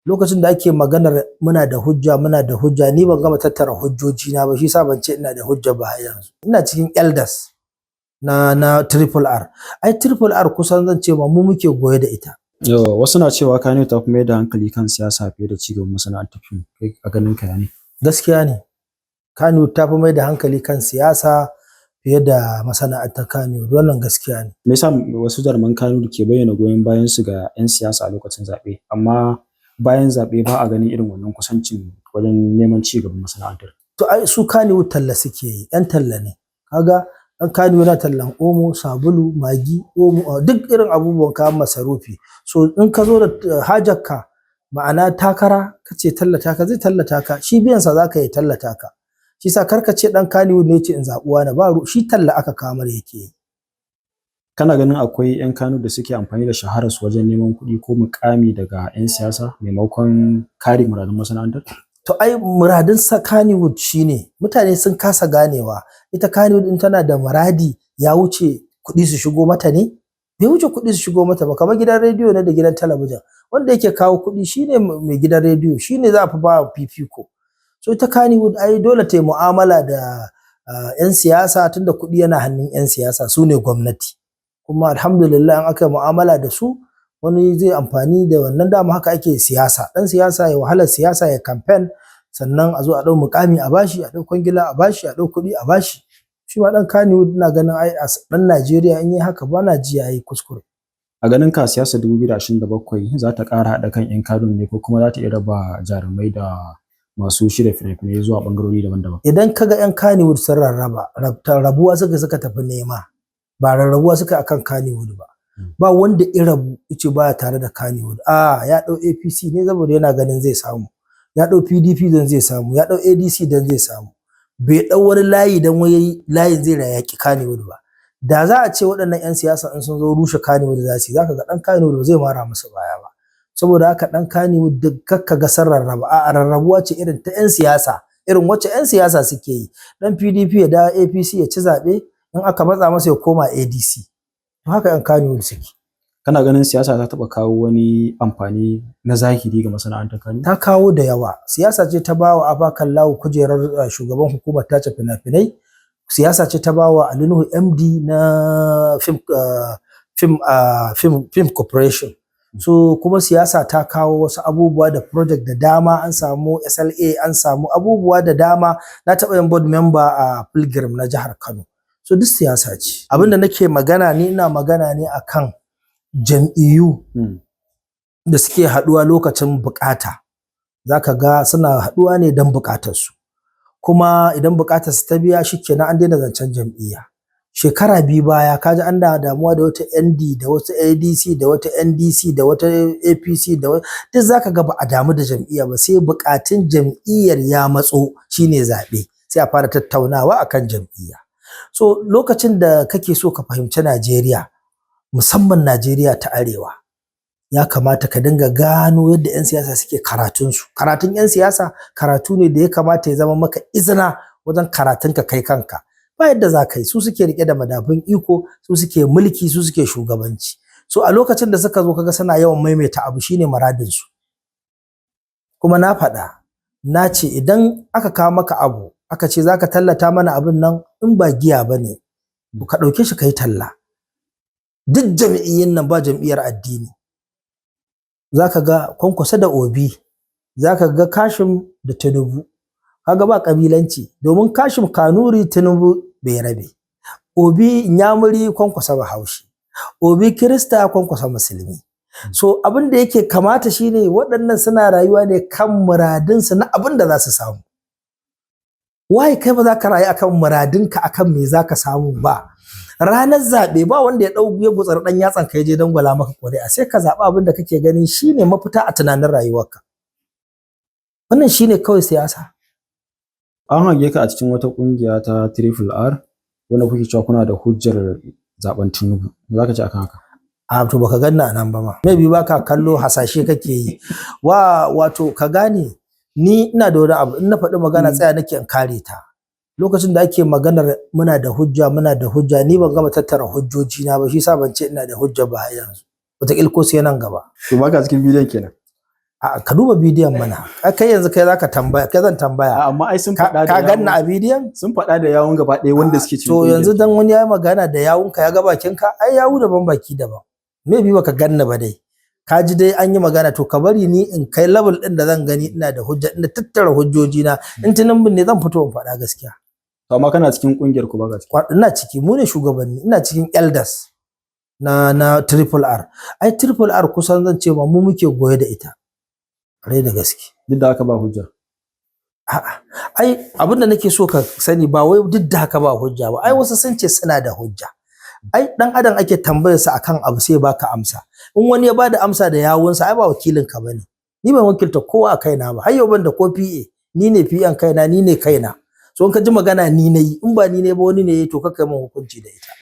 lokacin da ake maganar muna da hujja ni ban gama tattara hujjoji na ba, shi yasa ban ce ina da hujja ba har yanzu. Ina cikin elders na Triple R. Ai Triple R kusan zan ce ma mu muke goye da ita. Yawa wasu na cewa Kano ta fi mai da hankali kan siyasa fiye da cigaban masana'antar fim. Kai a ganin ka ne? Gaskiya ne. Kano ta fi mai da hankali kan siyasa fiye da masana'antar Kano. Wannan gaskiya ne. Me yasa wasu jaruman Kano ke bayyana goyon bayan su ga 'yan siyasa a lokacin zaɓe, amma bayan zaɓe ba a ganin irin wannan kusancin wajen neman cigaban masana'antar? To ai su Kano talla suke yi, 'yan talla ne. Kaga ɗan Kano yana tallan omo, sabulu, magi, omo, duk irin abubuwan kayan masarufi. So in ka zo da hajarka ma'ana takara ka ce tallata ka zai tallata ka, shi biyan sa zaka yi tallata ka. Shi sa karka ce ɗan Kano ne ce in zaɓuwa na ba shi talla aka kamar yake yi. Kana ganin akwai 'yan Kano da suke amfani da shahararsu wajen neman kuɗi ko muƙami daga 'yan siyasa maimakon kare muradun masana'antar? To ai muradin sa Kannywood shine mutane sun kasa ganewa ita Kannywood in tana da muradi ya wuce kuɗi su shigo mata ne? Bai wuce kuɗi su shigo mata ba, kamar gidan rediyo ne da gidan talabijin. Wanda yake kawo kuɗi shine mai gidan rediyo, shine za a fi ba fifiko. So ita Kannywood ai dole ta yi mu'amala da 'yan siyasa tunda kuɗi yana hannun 'yan siyasa, su ne gwamnati. Kuma alhamdulillah in aka yi mu'amala da su wani zai amfani da wannan dama haka ake siyasa. Ɗan siyasa ya wahalar siyasa ya campaign sannan a zo a ɗau muƙami a bashi, a ɗau kwangila a bashi, a ɗau kuɗi a bashi. Shi ma ɗan Kannywood ina ganin ai ɗan Najeriya in yi haka ba na ji yayi kuskure. A ganin ka siyasar 2027 za ta ƙara haɗa kan 'yan Kano ne ko kuma za ta iya raba jarumai da masu shirya fina-finai zuwa ɓangarori daban-daban? Idan ka ga 'yan Kannywood sun rabuwa suka tafi nema, ba rarrabuwa suka akan Kannywood ba. Ba wanda ya rabu yace baya tare da Kannywood. Ya ɗau APC ne saboda yana ganin zai samu. Ya ɗau PDP don zai samu. Ya ɗau ADC don zai samu. Bai ɗau wani layi don wai layin zai yaƙi Kannywood ba. Da za a ce waɗannan 'yan siyasa in sun zo rushe Kannywood za su yi, za ka ga ɗan Kannywood ba zai mara musu baya ba. Saboda haka ɗan Kannywood duk kakka ga sun rarraba. Rarrabuwa ce irin ta 'yan siyasa, irin wacce 'yan siyasa suke yi. Ɗan PDP ya dawo APC ya ci zaɓe, in aka matsa masa ya koma ADC. Haka 'yan Kannywood suke. Kana ganin siyasa ta taɓa kawo wani amfani na zahiri ga masana'antar Kano? Ta kawo da yawa. Siyasa ce ta bawa Abba Kallawo kujerar shugaban hukumar tace fina-finai. Siyasa ce ta bawa Ali Nuhu MD na Film Corporation. So kuma siyasa ta kawo wasu abubuwa da project da dama, an samu SLA, an samu abubuwa da dama. Na taɓa yin board member a Pilgrim na jihar Kano. So duk siyasa ce. Abinda nake magana ni ina magana ne akan jam'iyyu da suke haɗuwa lokacin bukata. Zaka ga suna haɗuwa ne don bukatarsu. Kuma idan bukatar su ta biya shikenan an daina zancen jam'iyya. Shekara 2 baya kaji an damuwa da wata ND da wata ADC da wata NDC da wata APC da duk zaka ga ba a damu da jam'iyya ba, sai bukatun jam'iyyar ya matso shine zaɓe. Sai a fara tattaunawa akan jam'iyya. So lokacin da kake so ka fahimci Najeriya, musamman Najeriya ta Arewa, ya kamata ka dinga gano yadda 'yan siyasa suke karatunsu. Karatun 'yan siyasa karatu ne da ya kamata ya zama maka izina wajen karatunka kai kanka. Ba yadda za ka yi, su suke rike da madafun iko, su suke mulki, su suke shugabanci. So a lokacin da suka zo kaga suna yawan maimaita abu shine muradinsu. Kuma na faɗa, na ce idan aka kawo maka abu aka ce za ka tallata mana abin nan in ba giya ba ne, ka ɗauke shi ka yi talla. Duk jam'iyyun nan ba jam'iyyar addini. Za ka ga Kwankwaso da Obi, za ka ga Kashim da Tinubu. Kaga ba ƙabilanci, domin Kashim Kanuri, Tinubu bai rabe. Obi Nyamuri, Kwankwaso Bahaushe. Obi Kirista, Kwankwaso Musulmi. So abin da yake kamata shine waɗannan suna rayuwa ne kan muradinsu na abin da za su samu. Wai kai ba za ka rayu akan muradinka akan me za ka samu ba. Ranar zaɓe ba wanda ya gutsar ɗan yatsan ka je don gwala maka ƙuri'a, sai ka zaɓi abin da kake ganin shine mafita a tunanin rayuwarka. Wannan shine kawai siyasa. An hage ka a cikin wata ƙungiya ta Triple R wanda kuke cewa kuna da hujjar zaben Tinubu. Za ka ce akan haka? To baka ganni a nan ba ma. Maybe baka kallo hasashe kake yi. Wato ka gane ni ina da wani abu, in na faɗi magana tsaya nake in kare ta. Lokacin da ake maganar muna da hujja ni ban gama tattara hujjoji na ba, shi yasa ban ce ina da hujja ba har yanzu. Wataƙila ko sai nan gaba. To baka cikin bidiyon kenan. ka duba bidiyon mana. Kai yanzu kai zaka tambaya, kai zan tambaya. Amma ai sun faɗa da Ka ganna a bidiyon? Sun faɗa da yawun gaba ɗaya wanda suke cikin to yanzu dan wani yayi magana da yawunka ya ga bakinka, ai yawu daban baki daban. Maybe baka ganna ba dai. Ka ji dai an yi magana, to ka bari ni in kai level ɗin da zan gani ina da hujja, ina tattara hujjoji na. In Tinubu ne zan fito in faɗa gaskiya. To amma kana cikin kungiyar ku ba ka ciki? Ina ciki, mu ne shugabanni, ina cikin elders na Triple R. Ai Triple R kusan zan ce ma mu muke goye da ita. Rai da gaske. Duk da haka ba hujja. A'a, ai abin da nake so ka sani ba wai duk da haka ba hujja ba. Ai wasu sun ce suna da hujja. Ai dan adam ake tambayarsa akan abu sai baka amsa. In wani ya bada amsa da yawunsa ai ba wakilin ka bane. Ni ban wakilta kowa a kaina ba. Har yau ban da ko PA. Ni ne PA kaina, ni ne kaina. So in ka ji magana ni nayi, in ba ni ne ba wani ne to ka kai min hukunci da ita.